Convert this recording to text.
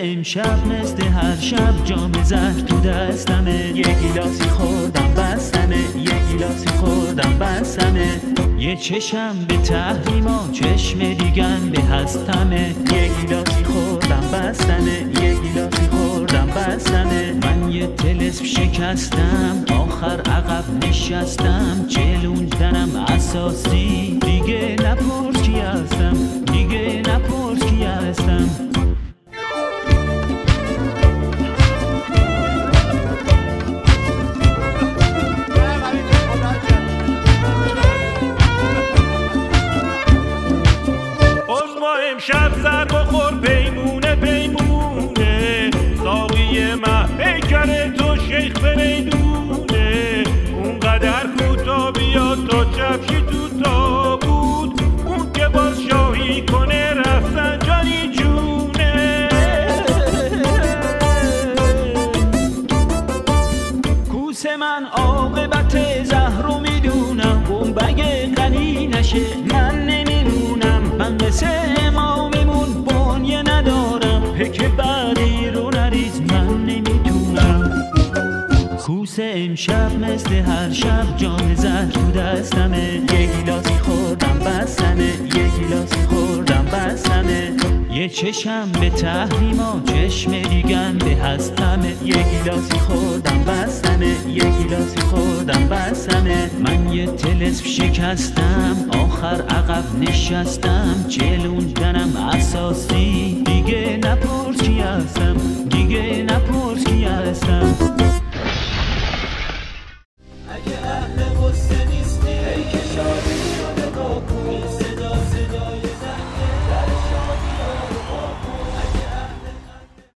امشب مثل هر شب جام زهر تو دستمه، یه گیلاسی خوردم بستمه، یه گیلاسی خوردم بستمه. یه چشم به تحریما چشم دیگن به هستمه، یه گیلاسی خوردم بستمه، یه گیلاسی خوردم بستمه. من یه طلسم شکستم آخر عقب نشستم، چلوندنم اساسی دیگه نپرس کی هستم، دیگه نپرس کی هستم. شب زر بخور پیمونه پیمونه، ساقی مه پیکر تو شیخ فریدونه. اونقدر کوتا بیاد تا چپشی تو تابود، اون که باز شاهی کنه رفتن جانی جونه. کوس من عاقبت زهر رو میدونم، گنبگ غنی نشه من نمیمونم. من مثل اماممون بانیه ندارم، پک بعدی رو نریز من نمیتونم. کوس امشب مثل هر شب جام زهر تو دستمه، یه گیلاسی خوردم بستمه، یه گیلاسی خوردم بستمه. یه چشم به تحریما چشم دیگن به هستمه، یه گیلاسی خوردم بستمه، یه گیلاسی خوردم بستمه. من یه طلسم شکستم آخر عقب نشستم، چلوندنم اساسی دیگه نپرس کی هستم، دیگه نپرس کی هستم.